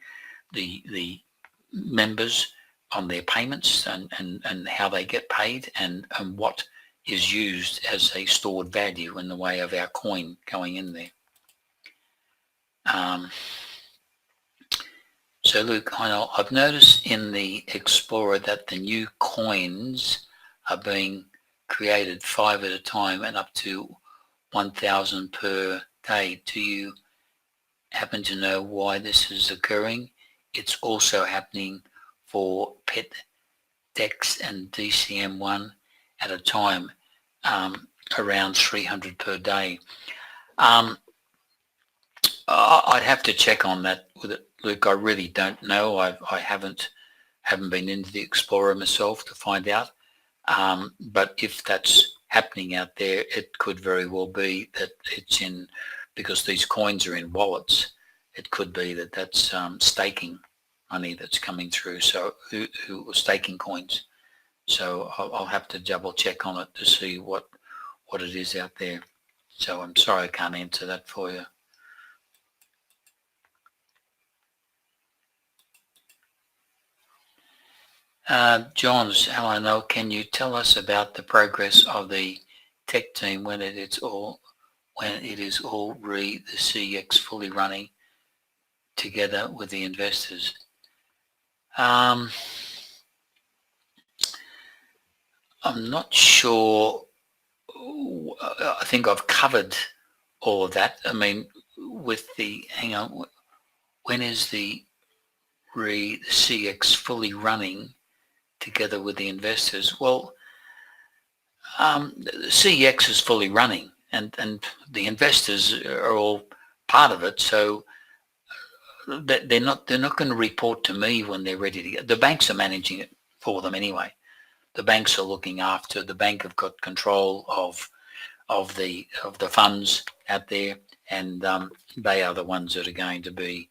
members on their payments and how they get paid and what is used as a stored value in the way of our coin going in there. So Luke, I've noticed in the Explorer that the new coins are being created 5 at a time and up to 1,000 per day. Do you happen to know why this is occurring? It's also happening for PET, DEX and DCM1 at a time, around 300 per day. I'd have to check on that with it, Luke. I really don't know. I haven't been into the Explorer myself to find out. But if that's happening out there, it could very well be that it's in, because these coins are in wallets, it could be that that's staking money that's coming through. So who are staking coins? So I'll have to double check on it to see what it is out there. So I'm sorry I can't answer that for you. Johns, hello, can you tell us about the progress of the tech team when it is all the CX fully running together with the investors? I'm not sure. I think I've covered all of that. I mean, with the, hang on, when is the CX fully running together with the investors? Well, the CX is fully running and the investors are all part of it. So they're not going to report to me when they're ready to get. The banks are managing it for them anyway. The banks are looking after. The bank have got control of the funds out there, and they are the ones that are going to be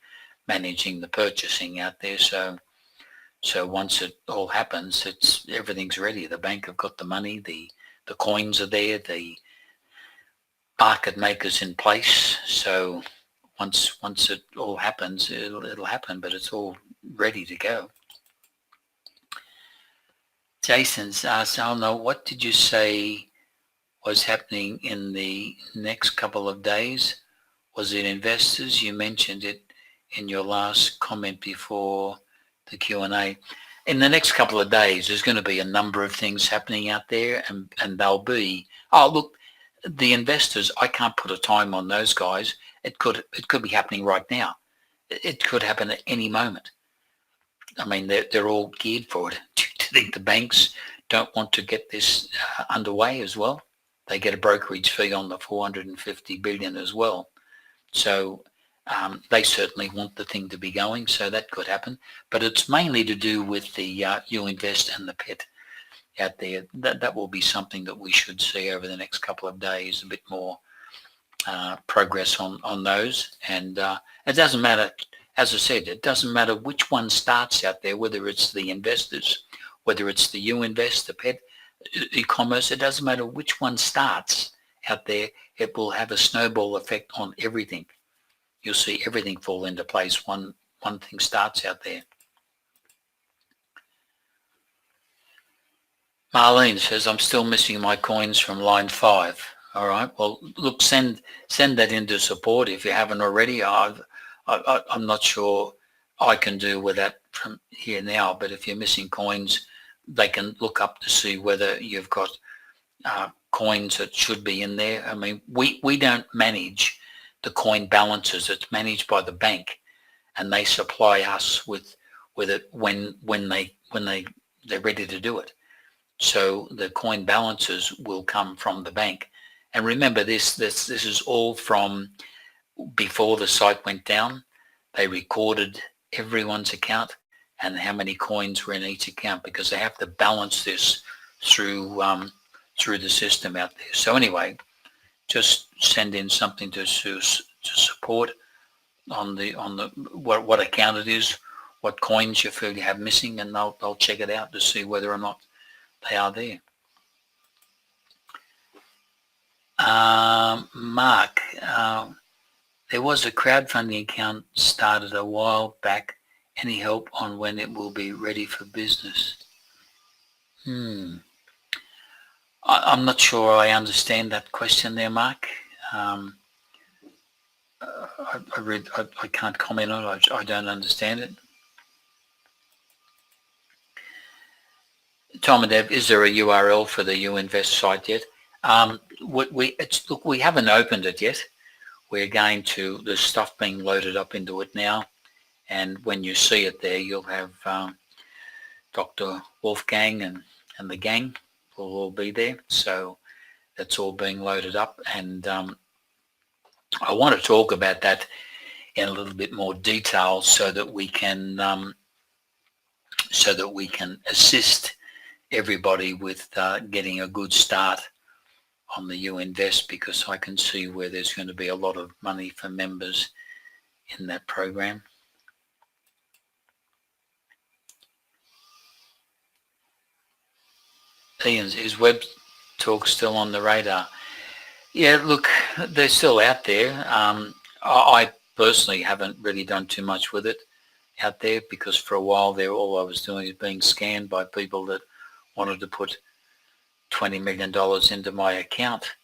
managing the purchasing out there. So once it all happens, everything's ready. The bank have got the money, the coins are there, the market makers in place. So once it all happens, it'll happen, but it's all ready to go. Jason's asked, Alno, what did you say was happening in the next couple of days? Was it investors? You mentioned it in your last comment before the Q&A. In the next couple of days, there's going to be a number of things happening out there, and they'll be, look, the investors, I can't put a time on those guys. It could be happening right now. It could happen at any moment. I mean, they're all geared for it. Do you think the banks don't want to get this underway as well? They get a brokerage fee on the 450 billion as well. So they certainly want the thing to be going, so that could happen. But it's mainly to do with the You Invest and the PET out there. That will be something that we should see over the next couple of days, a bit more progress on those. And it doesn't matter, as I said, it doesn't matter which one starts out there, whether it's the investors, whether it's the You Invest, the PET, e-commerce, it doesn't matter which one starts out there, it will have a snowball effect on everything. You'll see everything fall into place. One thing starts out there. Marlene says, I'm still missing my coins from line 5. All right. Well, look, send that into support if you haven't already. I'm not sure I can do with that from here now, but if you're missing coins, they can look up to see whether you've got coins that should be in there. I mean, we don't manage the coin balances. It's managed by the bank, and they supply us with it when they're ready to do it. So the coin balances will come from the bank. And remember, this is all from before the site went down. They recorded everyone's account and how many coins were in each account, because they have to balance this through the system out there. So anyway, just send in something to support on the what account it is, what coins you feel you have missing, and they'll check it out to see whether or not they are there. Mark, there was a crowdfunding account started a while back. Any help on when it will be ready for business? I'm not sure I understand that question there, Mark. I can't comment on it. I don't understand it. Tom and Deb, is there a URL for the UInvest site yet? Look, we haven't opened it yet. We're going to, there's stuff being loaded up into it now, and when you see it there, you'll have Dr. Wolfgang and the gang will all be there. So that's all being loaded up, and I want to talk about that in a little bit more detail so that we can assist everybody with getting a good start on the UInvest, because I can see where there's going to be a lot of money for members in that program. Ian, is Web Talk still on the radar? Yeah, look, they're still out there. I personally haven't really done too much with it out there, because for a while there, all I was doing is being scanned by people that wanted to put $20 million into my account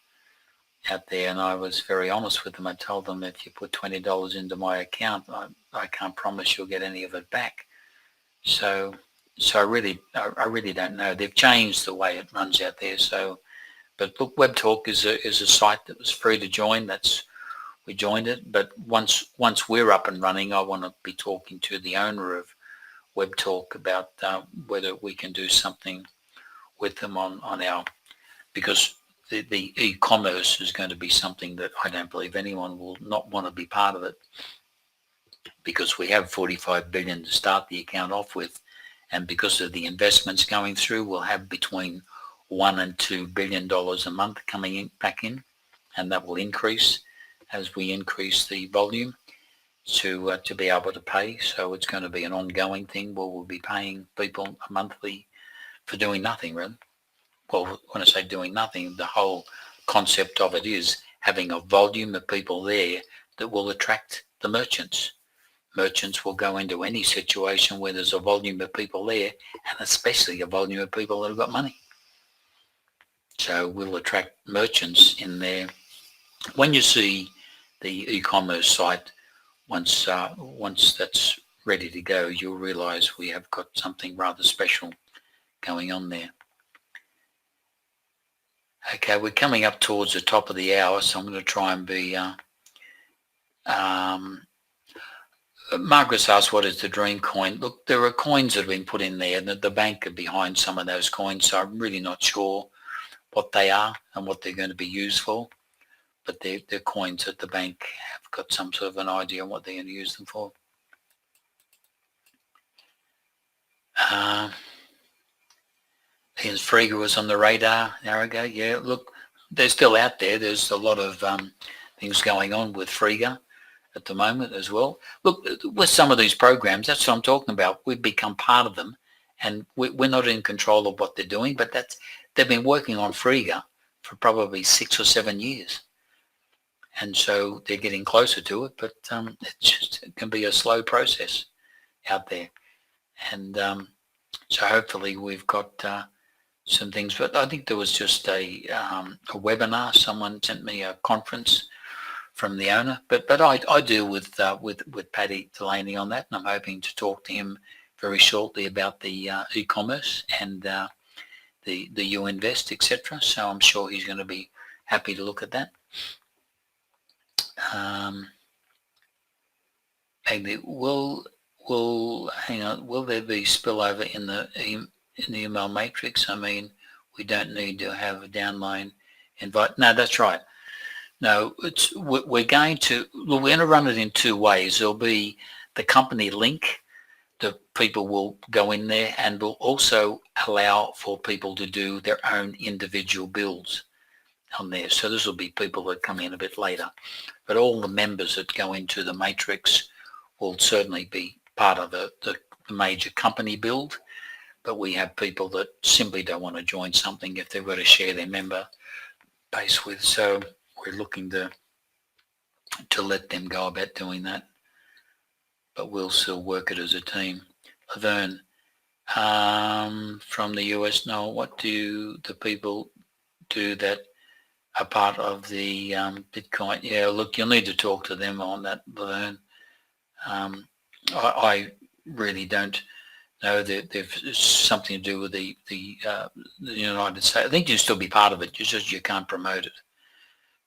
out there, and I was very honest with them. I told them, if you put $20 into my account, I can't promise you'll get any of it back. So I really don't know. They've changed the way it runs out there. So, but look, Web Talk is a site that was free to join. We joined it. But once we're up and running, I want to be talking to the owner of Web Talk about whether we can do something with them on our, because the e-commerce is going to be something that I don't believe anyone will not want to be part of it, because we have 45 billion to start the account off with, and because of the investments going through, we'll have between $1 and $2 billion a month coming back in, and that will increase as we increase the volume to be able to pay. So it's going to be an ongoing thing where we'll be paying people monthly for doing nothing, really. Well, when I say doing nothing, the whole concept of it is having a volume of people there that will attract the merchants. Merchants will go into any situation where there's a volume of people there, and especially a volume of people that have got money. So we'll attract merchants in there. When you see the e-commerce site, once that's ready to go, you'll realize we have got something rather special going on there. Okay, we're coming up towards the top of the hour, so I'm going to try and be... Margaret's asked, what is the dream coin? Look, there are coins that have been put in there, and the bank are behind some of those coins, so I'm really not sure what they are and what they're going to be used for. But they're coins that the bank have got some sort of an idea on what they're going to use them for. Ian's Frieger was on the radar an hour ago. Yeah, look, they're still out there. There's a lot of things going on with Frieger at the moment as well. Look, with some of these programs, that's what I'm talking about. We've become part of them, and we're not in control of what they're doing, but they've been working on Frieger for probably 6 or 7 years. And so they're getting closer to it, but it can be a slow process out there. And so hopefully we've got some things. But I think there was just a webinar. Someone sent me a conference from the owner. But I deal with Paddy Delaney on that, and I'm hoping to talk to him very shortly about the e-commerce and the UInvest, etc. So I'm sure he's going to be happy to look at that. Will there be spillover in the email matrix? I mean, we don't need to have a downline invite. No, that's right. No, we're going to run it in 2 ways. There'll be the company link that people will go in there, and we'll also allow for people to do their own individual builds on there. So this will be people that come in a bit later, but all the members that go into the matrix will certainly be part of the major company build, but we have people that simply don't want to join something if they've got to share their member base with. So we're looking to let them go about doing that, but we'll still work it as a team. Laverne, from the US, Noel, what do the people do that are part of the Bitcoin? Yeah, look, you'll need to talk to them on that, Laverne. I really don't know that there's something to do with the United States. I think you'll still be part of it, just you can't promote it.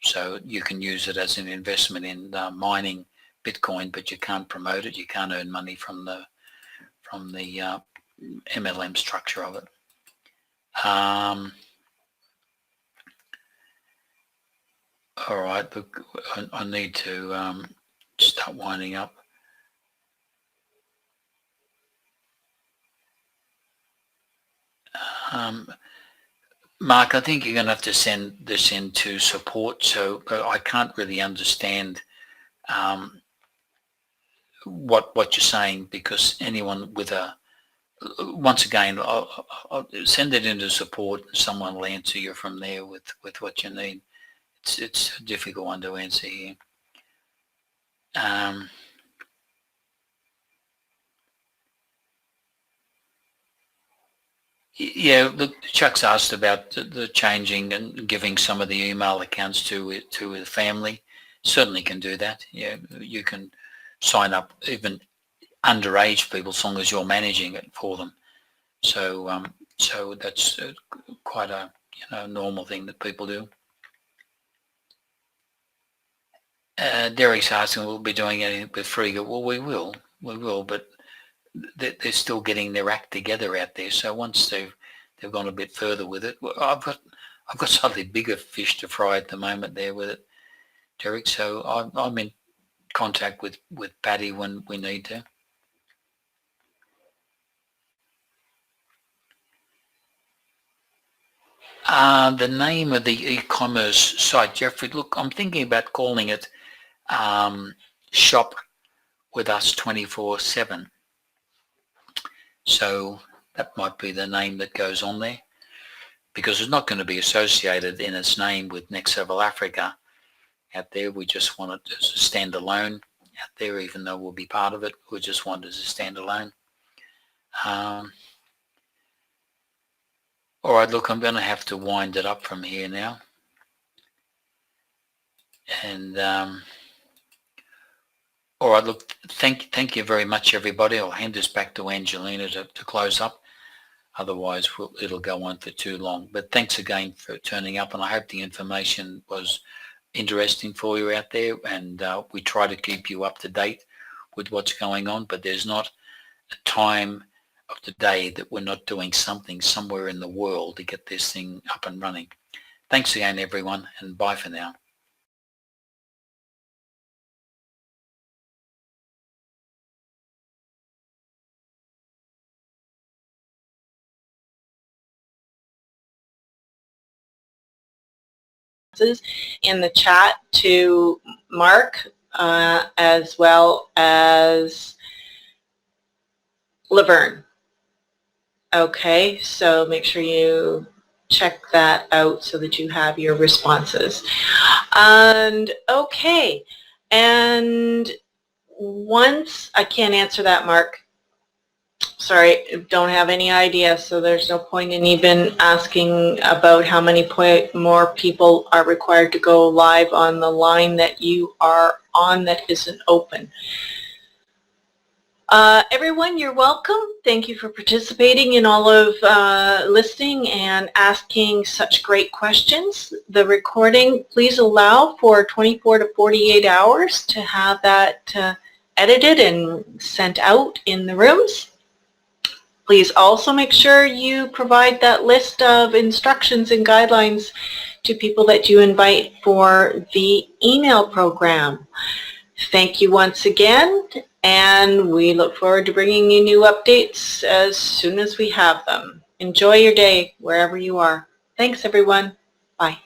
So you can use it as an investment in mining Bitcoin, but you can't promote it. You can't earn money from the MLM structure of it. All right, look, I need to start winding up. Mark, I think you're going to have to send this into support. So I can't really understand what you're saying, because anyone with a, once again, I'll send it into support and someone will answer you from there with what you need. It's a difficult one to answer here. Yeah, look, Chuck's asked about the changing and giving some of the email accounts to the family. Certainly can do that. Yeah, you can sign up even underage people as long as you're managing it for them. So so that's quite a normal thing that people do. Derek's asking, we'll be doing anything with Frigga. Well, we will, but they're still getting their act together out there. So once they've gone a bit further with it, I've got slightly bigger fish to fry at the moment there with it, Derek. So I'm in contact with Patty when we need to. The name of the e-commerce site, Jeffrey, look, I'm thinking about calling it Shop With Us 24/7. So that might be the name that goes on there, because it's not going to be associated in its name with Next Level Africa out there. We just want it as a standalone out there, even though we'll be part of it. We just want it as a standalone. All right, look, I'm going to have to wind it up from here now. And all right, look, thank you very much, everybody. I'll hand this back to Angelina to close up. Otherwise, it'll go on for too long. But thanks again for turning up, and I hope the information was interesting for you out there. And we try to keep you up to date with what's going on, but there's not a time of the day that we're not doing something somewhere in the world to get this thing up and running. Thanks again, everyone, and bye for now. In the chat to Mark as well as Laverne. Okay, so make sure you check that out so that you have your responses. And okay, and once, I can't answer that, Mark. Sorry, don't have any idea, so there's no point in even asking about how many more people are required to go live on the line that you are on that isn't open. Everyone, you're welcome. Thank you for participating in all of listening and asking such great questions. The recording, please allow for 24 to 48 hours to have that edited and sent out in the rooms. Please also make sure you provide that list of instructions and guidelines to people that you invite for the email program. Thank you once again, and we look forward to bringing you new updates as soon as we have them. Enjoy your day wherever you are. Thanks, everyone. Bye.